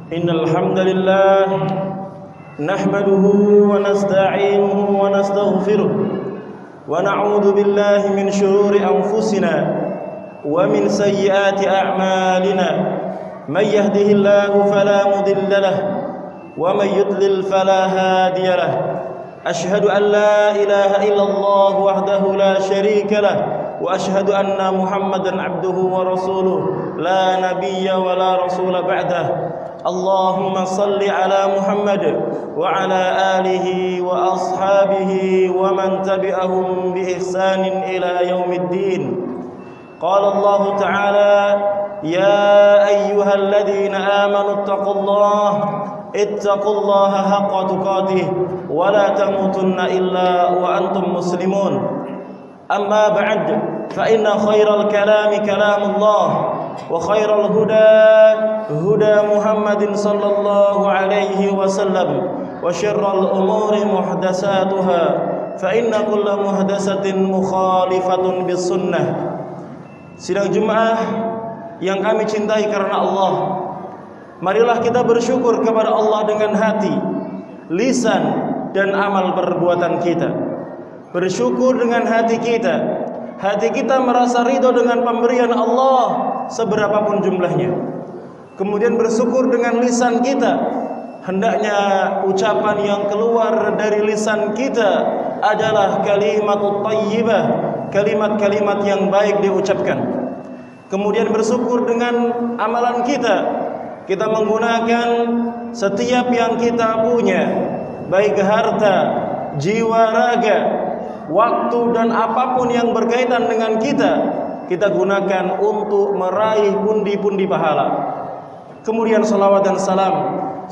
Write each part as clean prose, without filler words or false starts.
إن الحمد لله نحمده ونستعينه ونستغفره ونعوذ بالله من شرور أنفسنا ومن سيئات أعمالنا من يهده الله فلا مضل له ومن يضلل فلا هادي له أشهد أن لا إله إلا الله وحده لا شريك له وأشهد أن محمدا عبده ورسوله لا نبي ولا رسول بعده اللهم صل على محمد وعلى آله وأصحابه ومن تبعهم بإحسان إلى يوم الدين قال الله تعالى يا أيها الذين آمنوا اتقوا الله حق تقاته ولا تموتن إلا وأنتم مسلمون أما بعد فإن خير الكلام كلام الله وخير الهدى هدى محمد صلى الله عليه وسلم وشر الأمور محدثاتها فإن كل محدثة مخالفة بالسنة. Sidang Jumat yang kami cintai karena Allah, marilah kita bersyukur kepada Allah dengan hati, lisan, dan amal perbuatan kita. Bersyukur dengan hati kita merasa ridho dengan pemberian Allah seberapapun jumlahnya. Kemudian bersyukur dengan lisan kita, hendaknya ucapan yang keluar dari lisan kita adalah kalimatut thayyibah, kalimat-kalimat yang baik diucapkan. Kemudian bersyukur dengan amalan kita menggunakan setiap yang kita punya, baik harta, jiwa, raga, waktu, dan apapun yang berkaitan dengan kita gunakan untuk meraih pundi-pundi pahala. Kemudian salawat dan salam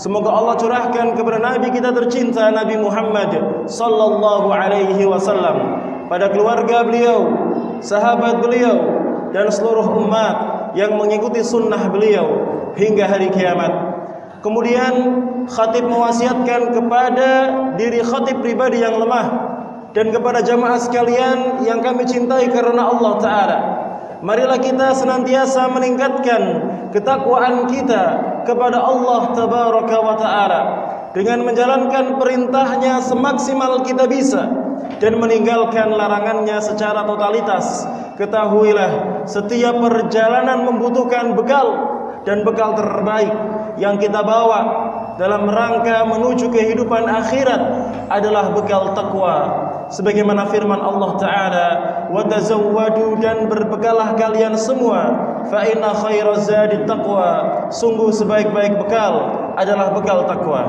semoga Allah curahkan kepada Nabi kita tercinta Nabi Muhammad sallallahu alaihi wasallam, pada keluarga beliau, sahabat beliau, dan seluruh umat yang mengikuti sunnah beliau hingga hari kiamat. Kemudian khatib mewasiatkan kepada diri khatib pribadi yang lemah dan kepada jamaah sekalian yang kami cintai karena Allah Ta'ala, marilah kita senantiasa meningkatkan ketakwaan kita kepada Allah Tabaraka wa Ta'ala dengan menjalankan perintahnya semaksimal kita bisa dan meninggalkan larangannya secara totalitas. Ketahuilah, setiap perjalanan membutuhkan bekal, dan bekal terbaik yang kita bawa dalam rangka menuju kehidupan akhirat adalah bekal takwa. Sebagaimana firman Allah Ta'ala, wa tazawwadu, dan berbekalah kalian semua, fa inna khairaz zadi taqwa, sungguh sebaik-baik bekal adalah bekal takwa.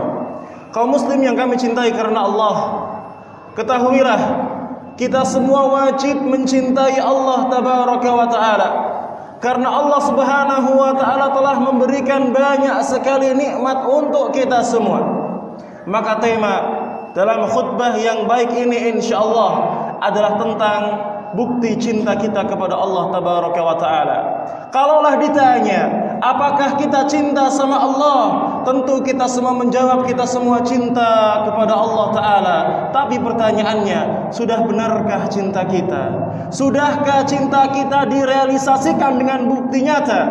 Kaum muslim yang kami cintai karena Allah, ketahuilah kita semua wajib mencintai Allah Tabaraka wa Ta'ala, karena Allah Subhanahu wa Ta'ala telah memberikan banyak sekali nikmat untuk kita semua. Maka tema dalam khutbah yang baik ini insyaallah adalah tentang bukti cinta kita kepada Allah Tabaraka wa Ta'ala. Kalaulah ditanya apakah kita cinta sama Allah, tentu kita semua menjawab kita semua cinta kepada Allah Ta'ala. Tapi pertanyaannya, sudah benarkah cinta kita? Sudahkah cinta kita direalisasikan dengan bukti nyata,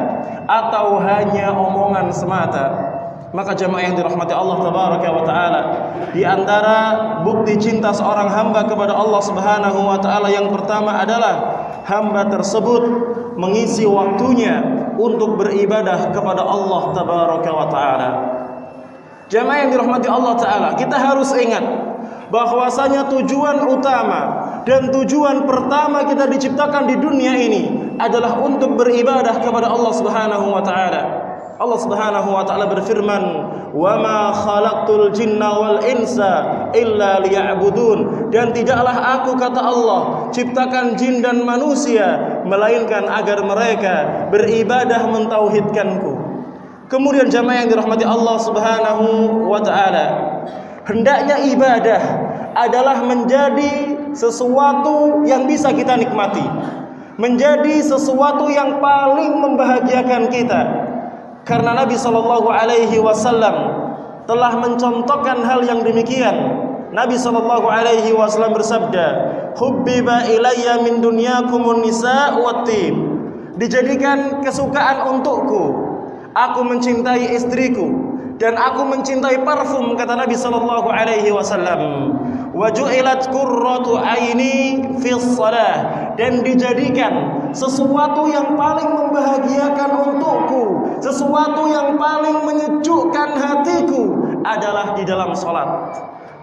atau hanya omongan semata? Maka jemaah yang dirahmati Allah Tabaraka wa Ta'ala, di antara bukti cinta seorang hamba kepada Allah Subhanahu wa Ta'ala yang pertama adalah hamba tersebut mengisi waktunya untuk beribadah kepada Allah Tabaraka wa Ta'ala. Jemaah yang dirahmati Allah Ta'ala, kita harus ingat bahwasanya tujuan utama dan tujuan pertama kita diciptakan di dunia ini adalah untuk beribadah kepada Allah Subhanahu wa Ta'ala. Allah Subhanahu wa Ta'ala berfirman, "Wa ma khalaqtul jinna wal insa illa liya'budun." Dan tidaklah aku, kata Allah, ciptakan jin dan manusia melainkan agar mereka beribadah mentauhidkanku. Kemudian jamaah yang dirahmati Allah Subhanahu wa Ta'ala, hendaknya ibadah adalah menjadi sesuatu yang bisa kita nikmati, menjadi sesuatu yang paling membahagiakan kita. Karena Nabi Shallallahu Alaihi Wasallam telah mencontohkan hal yang demikian. Nabi Shallallahu Alaihi Wasallam bersabda, "Hubbiba ilayya min dunyakumun nisa wat tib." Dijadikan kesukaan untukku, aku mencintai istriku, dan aku mencintai parfum, kata Nabi sallallahu alaihi wasallam. Wa ju'ilat qurratu aini fis shalah, dan dijadikan sesuatu yang paling membahagiakan untukku, sesuatu yang paling menyejukkan hatiku adalah di dalam salat.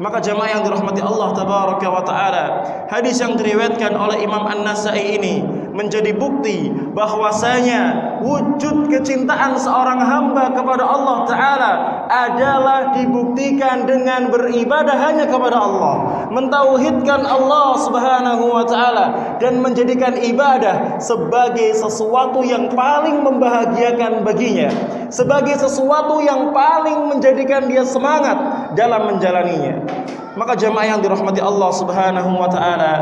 Maka jemaah yang dirahmati Allah tabaraka wa taala, hadis yang diriwayatkan oleh Imam An-Nasa'i ini menjadi bukti bahwasanya wujud kecintaan seorang hamba kepada Allah Ta'ala adalah dibuktikan dengan beribadah hanya kepada Allah, mentauhidkan Allah Subhanahu wa Ta'ala, dan menjadikan ibadah sebagai sesuatu yang paling membahagiakan baginya, sebagai sesuatu yang paling menjadikan dia semangat dalam menjalaninya. Maka jemaah yang dirahmati Allah Subhanahu wa Ta'ala,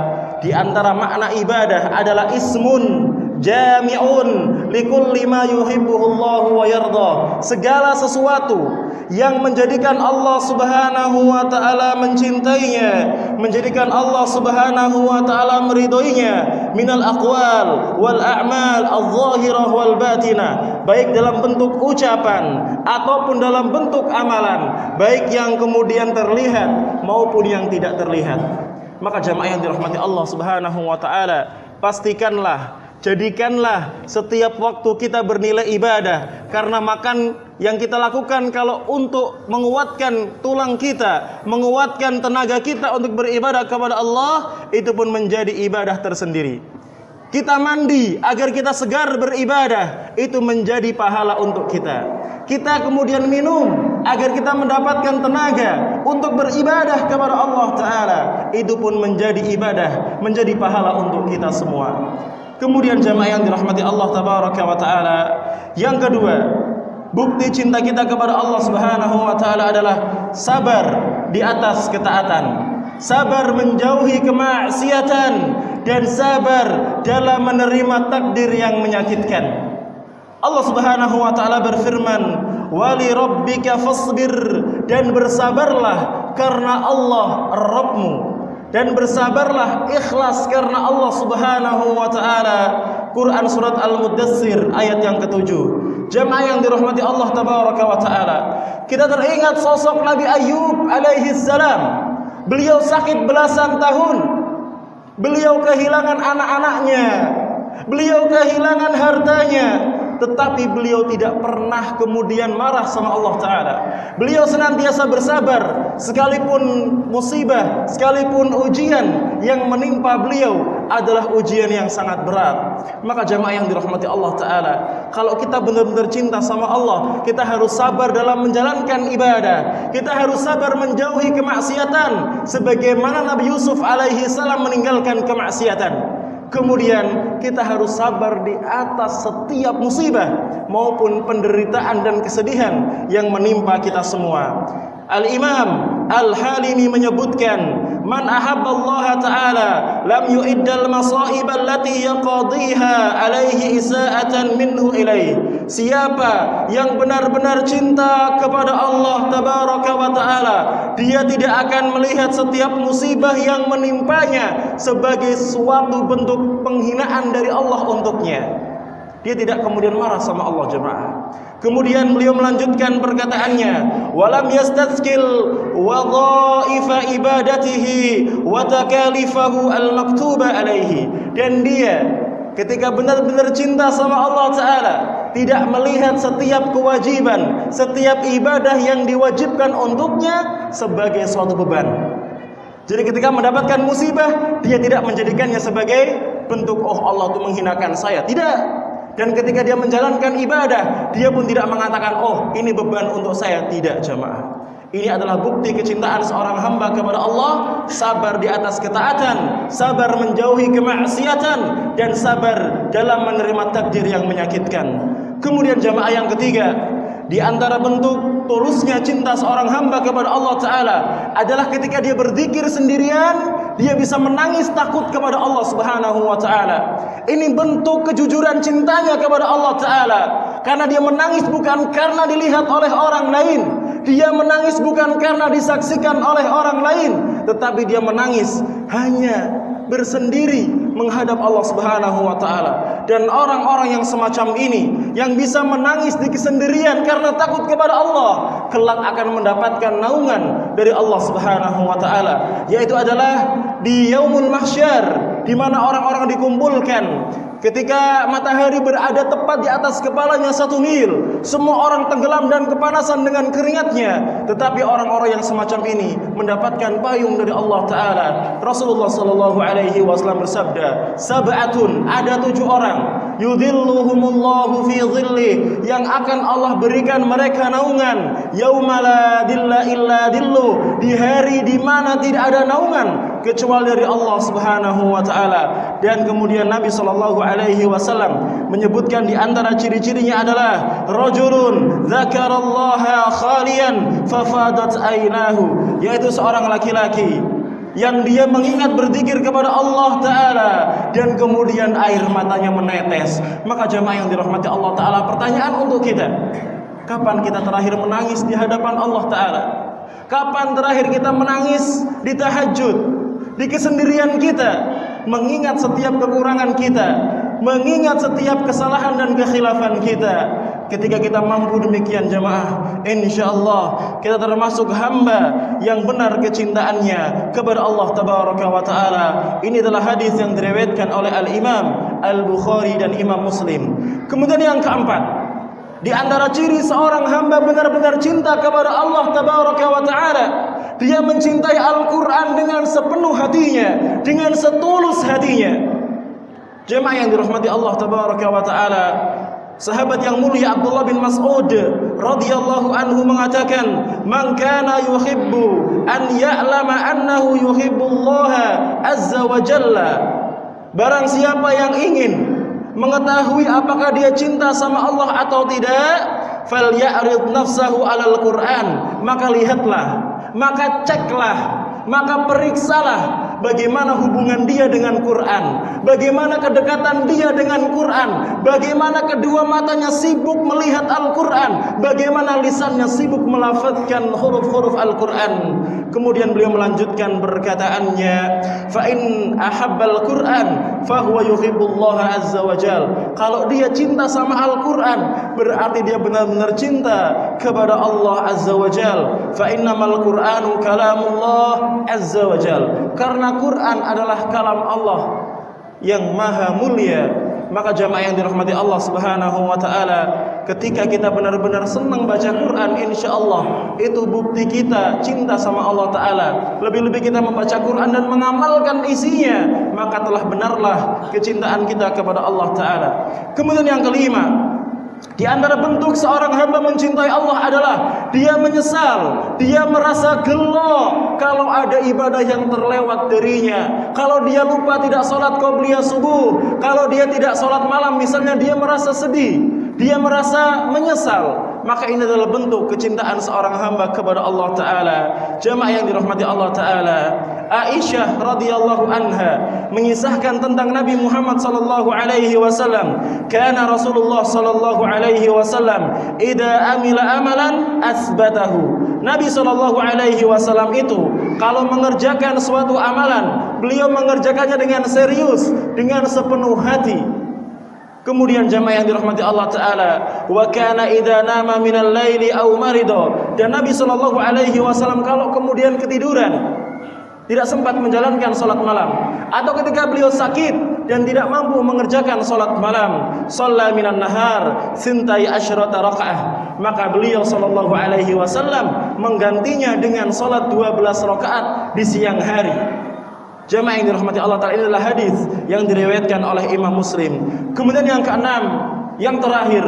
di antara makna ibadah adalah ismun jami'un likulli ma yuhibbuhullahu wa yarda. Segala sesuatu yang menjadikan Allah Subhanahu wa Ta'ala mencintainya, menjadikan Allah Subhanahu wa Ta'ala meridhoinya, minal aqwal wal a'mal adh-dhahirah wal batinah, baik dalam bentuk ucapan ataupun dalam bentuk amalan, baik yang kemudian terlihat maupun yang tidak terlihat. Maka jemaah yang dirahmati Allah Subhanahu wa Ta'ala, pastikanlah, jadikanlah setiap waktu kita bernilai ibadah. Karena makan yang kita lakukan kalau untuk menguatkan tulang kita, menguatkan tenaga kita untuk beribadah kepada Allah, itu pun menjadi ibadah tersendiri. Kita mandi agar kita segar beribadah, itu menjadi pahala untuk kita. Kita kemudian minum agar kita mendapatkan tenaga untuk beribadah kepada Allah Ta'ala, itu pun menjadi ibadah, menjadi pahala untuk kita semua. Kemudian jemaah yang dirahmati Allah Tabaraka wa Ta'ala, yang kedua, bukti cinta kita kepada Allah Subhanahu wa Ta'ala adalah sabar di atas ketaatan, sabar menjauhi kemaksiatan, dan sabar dalam menerima takdir yang menyakitkan. Allah Subhanahu wa Ta'ala berfirman, "Wali rabbika fasbir," dan bersabarlah karena Allah Rabbmu, dan bersabarlah ikhlas karena Allah Subhanahu wa Ta'ala. Quran surat Al-Mudaththir ayat yang ke-7. Jemaah yang dirahmati Allah Tabaraka wa Ta'ala, kita teringat sosok Nabi Ayub alaihi salam. Beliau sakit belasan tahun, beliau kehilangan anak-anaknya, beliau kehilangan hartanya, tetapi beliau tidak pernah kemudian marah sama Allah Ta'ala. Beliau senantiasa bersabar, sekalipun musibah, sekalipun ujian yang menimpa beliau adalah ujian yang sangat berat. Maka jemaah yang dirahmati Allah Ta'ala, kalau kita benar-benar cinta sama Allah, kita harus sabar dalam menjalankan ibadah, kita harus sabar menjauhi kemaksiatan, sebagaimana Nabi Yusuf alaihi salam meninggalkan kemaksiatan. Kemudian kita harus sabar di atas setiap musibah maupun penderitaan dan kesedihan yang menimpa kita semua. Al-Imam Al-Halimi menyebutkan, "Man ahabba Allah Ta'ala lam yu'iddal masaib allati yaqadiha alaihi isa'atan minhu ilaih." Siapa yang benar-benar cinta kepada Allah Tabaraka wa Ta'ala, dia tidak akan melihat setiap musibah yang menimpanya sebagai suatu bentuk penghinaan dari Allah untuknya. Dia tidak kemudian marah sama Allah jemaah. Kemudian beliau melanjutkan perkataannya, "Walam yastathqil wadhaifa ibadatihi wa takalifahu al-maktuba alaihi." Dan dia ketika benar-benar cinta sama Allah Ta'ala, tidak melihat setiap kewajiban, setiap ibadah yang diwajibkan untuknya sebagai suatu beban. Jadi ketika mendapatkan musibah, dia tidak menjadikannya sebagai bentuk, "Oh, Allah itu menghinakan saya." Tidak. Dan ketika dia menjalankan ibadah, dia pun tidak mengatakan, "Oh, ini beban untuk saya." Tidak jemaah. Ini adalah bukti kecintaan seorang hamba kepada Allah, sabar di atas ketaatan, sabar menjauhi kemaksiatan, dan sabar dalam menerima takdir yang menyakitkan. Kemudian jemaah yang ketiga, di antara bentuk tulusnya cinta seorang hamba kepada Allah Ta'ala adalah ketika dia berzikir sendirian, dia bisa menangis takut kepada Allah Subhanahu wa Ta'ala. Ini bentuk kejujuran cintanya kepada Allah Ta'ala, karena dia menangis bukan karena dilihat oleh orang lain, dia menangis bukan karena disaksikan oleh orang lain, tetapi dia menangis hanya bersendiri, menghadap Allah Subhanahu wa taala. Dan orang-orang yang semacam ini yang bisa menangis di kesendirian karena takut kepada Allah, kelak akan mendapatkan naungan dari Allah Subhanahu wa taala, yaitu adalah di yaumul mahsyar, di mana orang-orang dikumpulkan ketika matahari berada tepat di atas kepalanya 1 mil. Semua orang tenggelam dan kepanasan dengan keringatnya, tetapi orang-orang yang semacam ini mendapatkan payung dari Allah Ta'ala. Rasulullah SAW bersabda, sab'atun, ada 7 orang, yudhilluhumullahu fi dhillih, yang akan Allah berikan mereka naungan, yauma la dilla illa dillu, di hari di mana tidak ada naungan kecuali dari Allah Subhanahu wa taala. Dan kemudian Nabi sallallahu alaihi wasallam menyebutkan di antara ciri-cirinya adalah rajulun dzakarallaha khalian fafadat ainahu, yaitu seorang laki-laki yang dia mengingat berzikir kepada Allah Ta'ala dan kemudian air matanya menetes. Maka jemaah yang dirahmati Allah Ta'ala, pertanyaan untuk kita, kapan kita terakhir menangis di hadapan Allah Ta'ala? Kapan terakhir kita menangis di tahajud, di kesendirian kita, mengingat setiap kekurangan kita, mengingat setiap kesalahan dan kekhilafan kita? Ketika kita mampu demikian jemaah, insyaallah kita termasuk hamba yang benar kecintaannya kepada Allah Tabaraka wa Ta'ala. Ini adalah hadis yang diriwayatkan oleh Al-Imam Al-Bukhari dan Imam Muslim. Kemudian yang keempat, di antara ciri seorang hamba benar-benar cinta kepada Allah Tabaraka wa Ta'ala, dia mencintai Al-Quran dengan sepenuh hatinya, dengan setulus hatinya. Jemaah yang dirahmati Allah Tabaraka wa Ta'ala, sahabat yang mulia Abdullah bin Mas'ud radhiyallahu anhu mengatakan, "Man kana yuhibbu an ya'lama annahu yuhibbullaha azza wa jalla." Barang siapa yang ingin mengetahui apakah dia cinta sama Allah atau tidak, falya'rid nafsahu 'alal Qur'an, maka lihatlah, maka ceklah, maka periksalah bagaimana hubungan dia dengan Quran, bagaimana kedekatan dia dengan Quran, bagaimana kedua matanya sibuk melihat Al-Quran, bagaimana lisannya sibuk melafazkan huruf-huruf Al-Quran. Kemudian beliau melanjutkan perkataannya, fa in ahabbal Quran fahuwa yuhibbullaha azza wa jal. Kalau dia cinta sama Al-Quran, berarti dia benar-benar cinta kepada Allah azza wa jal. Fa innamal Qur'anu kalamullah azza wa jal. Karena Quran adalah kalam Allah yang maha mulia. Maka jamaah yang dirahmati Allah Subhanahu wa taala, ketika kita benar-benar senang baca Quran, insyaallah itu bukti kita cinta sama Allah Ta'ala. Lebih-lebih kita membaca Quran dan mengamalkan isinya, maka telah benarlah kecintaan kita kepada Allah Ta'ala. Kemudian yang kelima, di antara bentuk seorang hamba mencintai Allah adalah dia menyesal, dia merasa gelo kalau ada ibadah yang terlewat darinya. Kalau dia lupa tidak sholat qobliyah subuh, kalau dia tidak sholat malam misalnya, dia merasa sedih, dia merasa menyesal. Maka ini adalah bentuk kecintaan seorang hamba kepada Allah Ta'ala. Jamaah yang dirahmati Allah Ta'ala, Aisyah radhiyallahu anha mengisahkan tentang Nabi Muhammad sallallahu alaihi wasallam, kana Rasulullah sallallahu alaihi wasallam idza amila amalan asbatahu. Nabi sallallahu alaihi wasallam itu kalau mengerjakan suatu amalan, beliau mengerjakannya dengan serius, dengan sepenuh hati. Kemudian jamaah yang dirahmati Allah Ta'ala, wa kana idza nama minal laili aw marida. Dan Nabi sallallahu alaihi wasallam kalau kemudian ketiduran, tidak sempat menjalankan sholat malam, atau ketika beliau sakit dan tidak mampu mengerjakan sholat malam, shalla minan nahar sintai asyrata rakaah, maka beliau sallallahu alaihi wasallam menggantinya dengan sholat 12 rakaat di siang hari. Jamaah yang dirahmati Allah Ta'ala, ini adalah hadis yang diriwayatkan oleh Imam Muslim. Kemudian yang keenam, yang terakhir,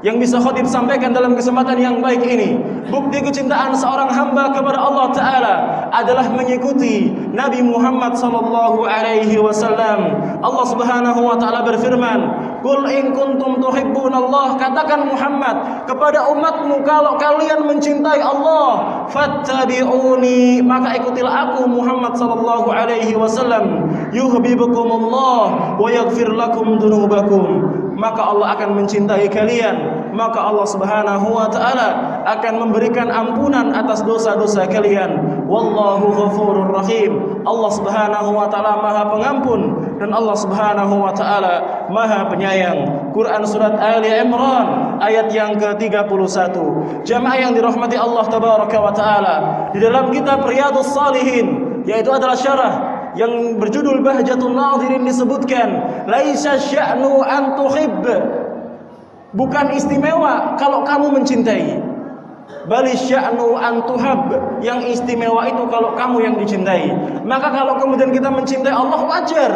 yang bisa khatib sampaikan dalam kesempatan yang baik ini, bukti kecintaan seorang hamba kepada Allah Ta'ala adalah mengikuti Nabi Muhammad sallallahu alaihi wasallam. Allah Subhanahu wa taala berfirman, "Qul in kuntum tuhibbunallah," katakan Muhammad kepada umatmu, kalau kalian mencintai Allah, fattabi'uni, maka ikutilah aku Muhammad sallallahu alaihi wasallam, yuhibbukumullah wa yaghfir lakum dzunubakum. Maka Allah akan mencintai kalian, maka Allah Subhanahu wa taala akan memberikan ampunan atas dosa-dosa kalian. Wallahu ghafurur rahim. Allah Subhanahu wa taala Maha Pengampun dan Allah Subhanahu wa taala Maha Penyayang. Quran surat Ali Imran ayat yang ke-31. Jamaah yang dirahmati Allah tabaraka wa taala, di dalam kitab Riyadhus Shalihin, yaitu adalah syarah yang berjudul Bahjatun Nadhirin, disebutkan laisa sya'nu an tuhibb, bukan istimewa kalau kamu mencintai, bali sya'nu an tuhab, yang istimewa itu kalau kamu yang dicintai. Maka kalau kemudian kita mencintai Allah wajar,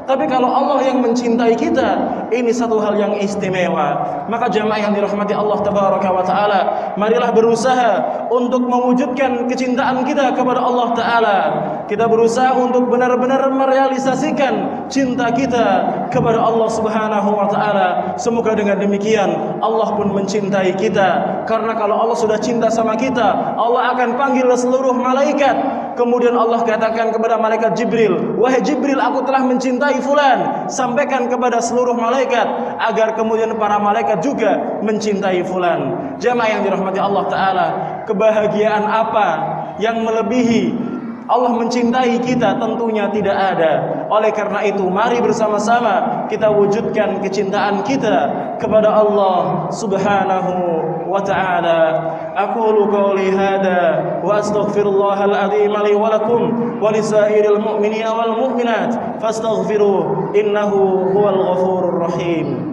tapi kalau Allah yang mencintai kita, ini satu hal yang istimewa. Maka jamaah yang dirahmati Allah tabaraka wa taala, marilah berusaha untuk mewujudkan kecintaan kita kepada Allah taala. Kita berusaha untuk benar-benar merealisasikan cinta kita kepada Allah Subhanahu wa taala. Semoga dengan demikian Allah pun mencintai kita. Karena kalau Allah sudah cinta sama kita, Allah akan panggil seluruh malaikat. Kemudian Allah katakan kepada malaikat Jibril, "Wahai Jibril, aku telah mencintai fulan. Sampaikan kepada seluruh malaikat agar kemudian para malaikat juga mencintai fulan." Jamaah yang dirahmati Allah taala, kebahagiaan apa yang melebihi Allah mencintai kita? Tentunya tidak ada. Oleh karena itu, mari bersama-sama kita wujudkan kecintaan kita kepada Allah Subhanahu wa ta'ala. Aqulu qawli hada wa astaghfirullahal azim li wa lakum wa lisairil mu'minina wal mu'minat fastaghfiruh innahu huwal ghafurur rahim.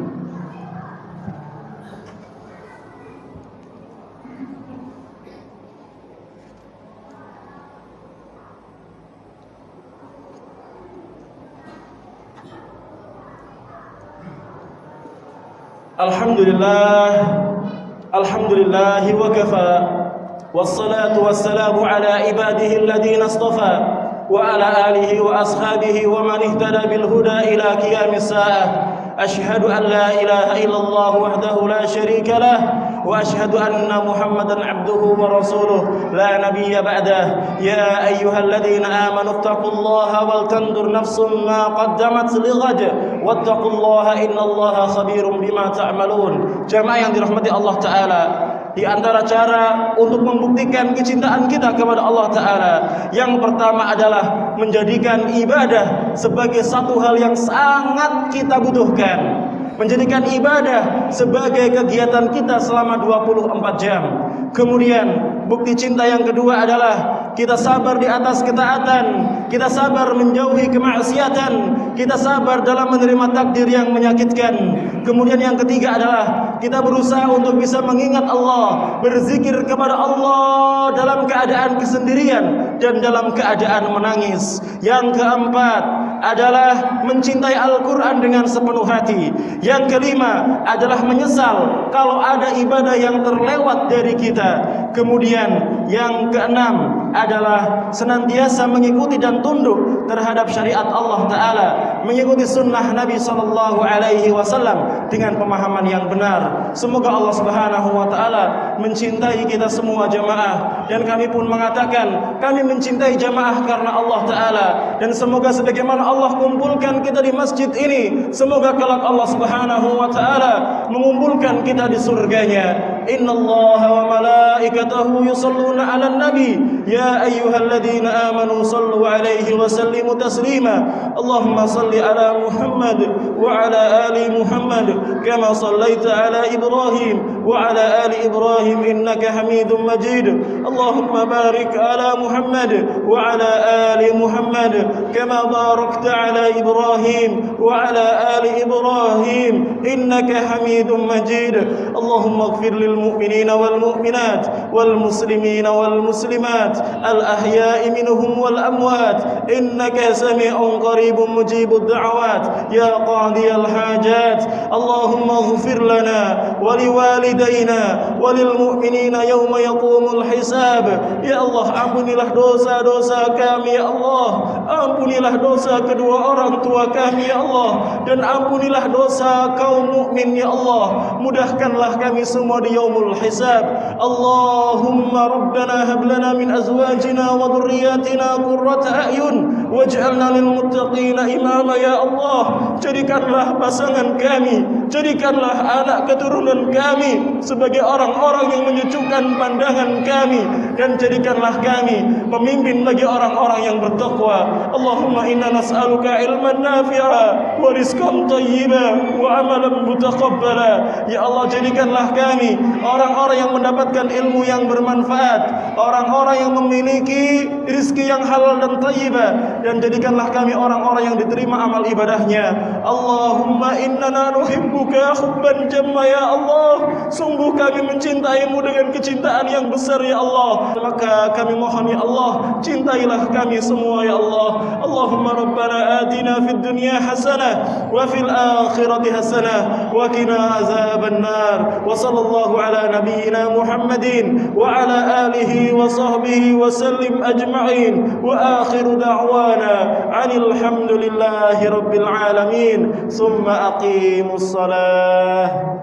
Alhamdulillah wa kafa, wassalatu wassalamu ala ibadihi alladhina istafa, wa ala alihi wa ashabihi wa man ihtada bil huda ila qiyamis saah. Ashhadu an la ilaha illallah wahdahu la syarika lah, wa ashhadu anna Muhammadan abduhu wa rasuluh la nabiyya ba'dah. Ya ayyuhalladzina amanu taqullaha wal tandur nafsum ma qaddamat lighad wattaqullaha innallaha khabirum bima ta'malun. Jamaah yang dirahmati Allah taala, di antara cara untuk membuktikan kecintaan kita kepada Allah taala, yang pertama adalah menjadikan ibadah sebagai satu hal yang sangat kita butuhkan. Menjadikan ibadah sebagai kegiatan kita selama 24 jam. Kemudian bukti cinta yang kedua adalah kita sabar di atas ketaatan, kita sabar menjauhi kemaksiatan, kita sabar dalam menerima takdir yang menyakitkan. Kemudian yang ketiga adalah kita berusaha untuk bisa mengingat Allah, berzikir kepada Allah dalam keadaan kesendirian dan dalam keadaan menangis. Yang keempat adalah mencintai Al-Quran dengan sepenuh hati. Yang kelima adalah menyesal kalau ada ibadah yang terlewat dari kita. Kemudian yang keenam adalah senantiasa mengikuti dan tunduk terhadap syariat Allah Ta'ala, mengikuti sunnah Nabi SAW dengan pemahaman yang benar. Semoga Allah Subhanahu wa Ta'ala mencintai kita semua jamaah, dan kami pun mengatakan kami mencintai jamaah karena Allah Ta'ala. Dan semoga sebagaimana Allah kumpulkan kita di masjid ini, semoga kelak Allah Subhanahu wa Ta'ala mengumpulkan kita di surganya. Innallaha wa malaikatahu yusalluna 'alan nabi ya ayyuhalladzina amanu sallu 'alaihi wa sallimu taslima. Allahumma salli 'ala Muhammad wa 'ala ali Muhammad kama sallaita 'ala Ibrahim wa 'ala ali Ibrahim innaka Hamidum Majid. Allahumma barik 'ala Muhammad wa 'ala ali Muhammad kama barakta 'ala Ibrahim wa 'ala ali Ibrahim innaka Hamidum Majid. Allahumma ighfir lil mu'minina wal mu'minat wal muslimina wal muslimat al ahya'i minhum wal amwat innaka sami'un qaribun mujibud da'awat ya qadiyal hajat. Allahumma ighfir lana wa liwalidayna wa lil mu'minina yawma yaqumul hisab. Ya Allah, ampunilah dosa-dosa kami ya Allah, ampunilah dosa kedua orang tua kami ya Allah, dan ampunilah dosa kaum mukmin ya Allah. Mudahkanlah kami semua di yaumul hisab. Allahumma rabbana hab lana min azwajina wa dhurriyyatina qurrata a'yun waj'alna lil muttaqina imama ya Allah. Jadikanlah pasangan kami, jadikanlah anak keturunan kami kami sebagai orang-orang yang menyejukkan pandangan kami, dan jadikanlah kami pemimpin bagi orang-orang yang bertakwa. Allahumma inna nas'aluka ilman nafi'a wa rizqan thayyiban wa amalan mutaqabbala. Ya Allah, jadikanlah kami orang-orang yang mendapatkan ilmu yang bermanfaat, orang-orang yang memiliki rizki yang halal dan thayyibah, dan jadikanlah kami orang-orang yang diterima amal ibadahnya. Allahumma innana nuhibbuka hubban jamma ya Allah. Sungguh kami mencintaimu dengan kecintaan yang besar ya Allah. Maka kami mohon ya Allah, cintailah kami semua ya Allah. Allahumma rabbana atina fid dunya hasanah wa fil akhirati hasanah wa qina azaban nar. Wa sallallahu ala nabiyyina Muhammadin wa ala alihi wa sahbihi wa sallim ajma'in. Wa akhiru da'wana anil hamdulillahi rabbil alamin. Summa aqimus salah.